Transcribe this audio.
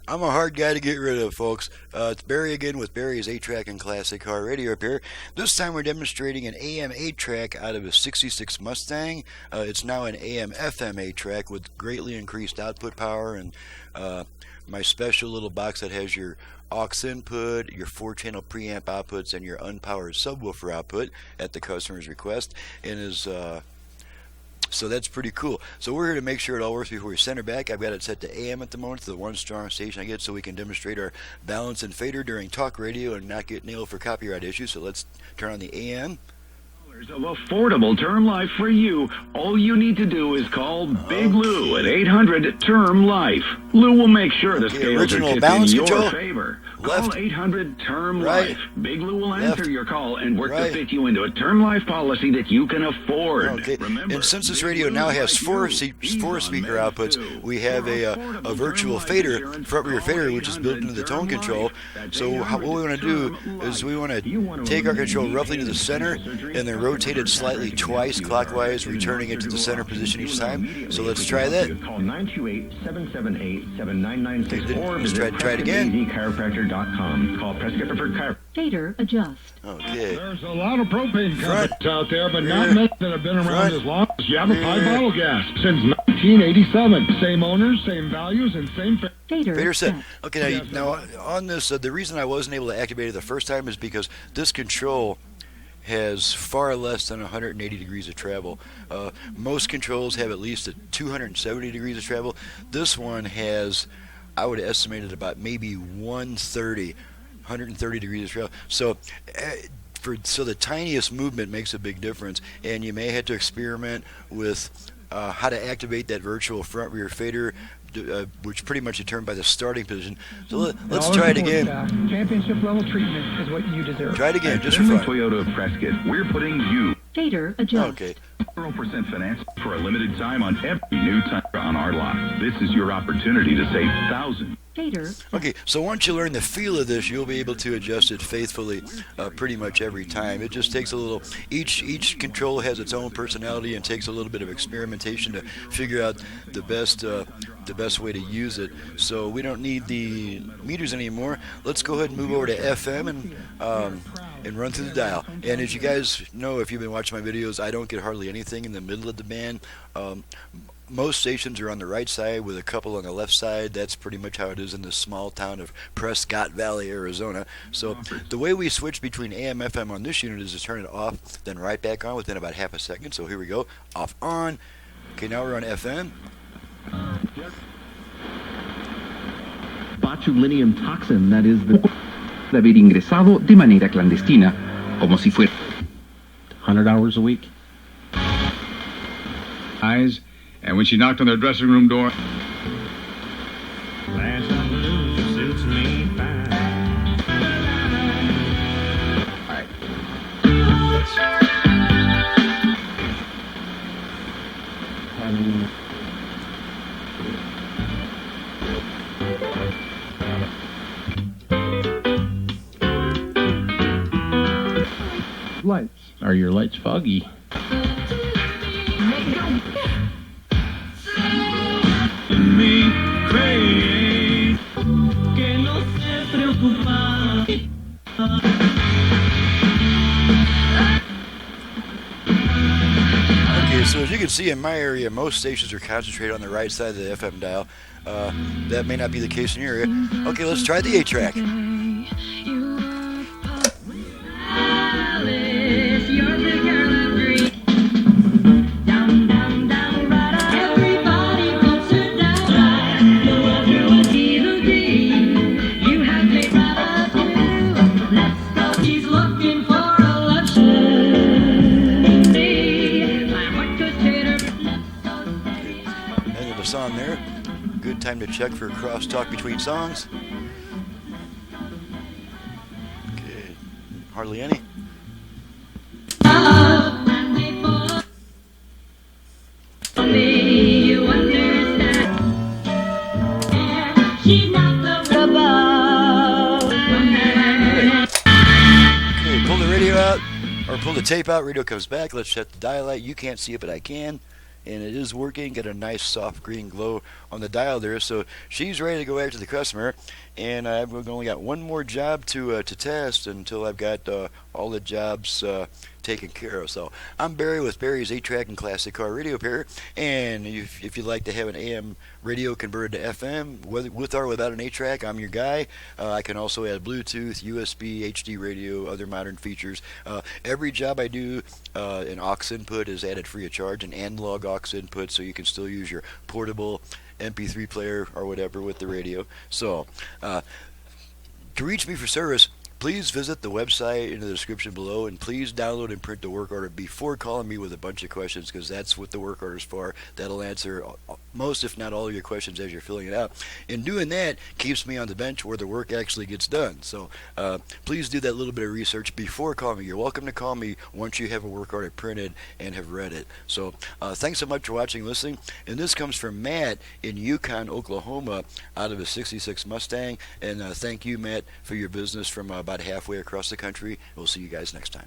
I'm a hard guy to get rid of, folks. It's Barry again with Barry's 8-track and classic car radio repair. This time we're demonstrating an AM-8 track out of a '66 Mustang. It's now an AM-FM 8-track with greatly increased output power and my special little box that has your aux input, your 4-channel preamp outputs, and your unpowered subwoofer output at the customer's request, and is so that's pretty cool. So we're here to make sure it all works before we send her back. I've got it set to AM at the moment, to the one strong station I get, so we can demonstrate our balance and fader during talk radio and not get nailed for copyright issues. So let's turn on the AM. Of affordable term life for you. All you need to do is call Big Lou at 800 Term Life. Lou will make sure the scales are tipped in your favor. Call 800 Term Life. Big Lou will answer your call and work to fit you into a term life policy that you can afford. Remember, and since this radio now has four speaker outputs, we have a virtual fader, front rear fader, which is built into the tone control. So what we want to do is we want to take our control roughly to the center and then rotate it slightly twice clockwise, returning it to the center position each time. So let's try that. Call 928-778-7996 let's try it again. Call Prescott Preferred Chiropractor. Fader adjust. Okay. There's a lot of propane companies out there, but not many that have been around as long as Yavapai Bottle Gas. Since 1987. Same owners, same values, and same fader set. Okay, now on this, the reason I wasn't able to activate it the first time is because this control has far less than 180 degrees of travel. Most controls have at least 270 degrees of travel. This one has, I would estimate it about maybe 130 degrees of travel. So so the tiniest movement makes a big difference, and you may have to experiment with how to activate that virtual front rear fader, which pretty much determined by the starting position. So let's try it again. Championship level treatment is what you deserve. Try it again, just for fun. Toyota of Prescott, we're putting you. Fader adjust. Okay. 0% finance for a limited time on every new Tundra on our lot. This is your opportunity to save thousands. Fader. Okay, so once you learn the feel of this, you'll be able to adjust it faithfully pretty much every time. It just takes a little, each control has its own personality and takes a little bit of experimentation to figure out the best way to use it. So we don't need the meters anymore. Let's go ahead and move over to FM and run through the dial. And as you guys know, if you've been watching my videos, I don't get hardly anything in the middle of the band. Most stations are on the right side with a couple on the left side. That's pretty much how it is in the small town of Prescott Valley, Arizona. So the way we switch between AM/FM on this unit is to turn it off, then right back on within about half a second. So here we go, off, on. Okay, now we're on FM. Botulinum toxin, that is de haber ingresado de manera clandestina, como si fuera 100 hours a week. Eyes, and when she knocked on their dressing room door, suits me fine. All right. Lights. Are your lights foggy? Me crazy. Que no se preocupa. Okay, so as you can see in my area, most stations are concentrated on the right side of the FM dial. That may not be the case in your area. Okay, let's try the 8-track. On there. Good time to check for crosstalk between songs. Okay, hardly any. Okay, pull the radio out or pull the tape out. Radio comes back. Let's shut the dial light. You can't see it, but I can. and it is working. Got a nice soft green glow on the dial there, so she's ready to go after the customer. And I've only got one more job to test until I've got all the jobs taken care of. So I'm Barry with Barry's 8-track and classic car radio repair. And if you'd like to have an AM radio converted to FM, with or without an 8-track, I'm your guy. I can also add Bluetooth, USB, HD radio, other modern features. Every job I do, an aux input is added free of charge, an analog aux input, so you can still use your portable MP3 player or whatever with the radio. So to reach me for service, please visit the website in the description below, and please download and print the work order before calling me with a bunch of questions, because that's what the work order is for. That'll answer most, if not all, of your questions as you're filling it out. And doing that keeps me on the bench where the work actually gets done. So please do that little bit of research before calling me. You're welcome to call me once you have a work order printed and have read it. So thanks so much for watching and listening. And this comes from Matt in Yukon, Oklahoma, out of a 66 Mustang. And thank you, Matt, for your business from about halfway across the country. We'll see you guys next time.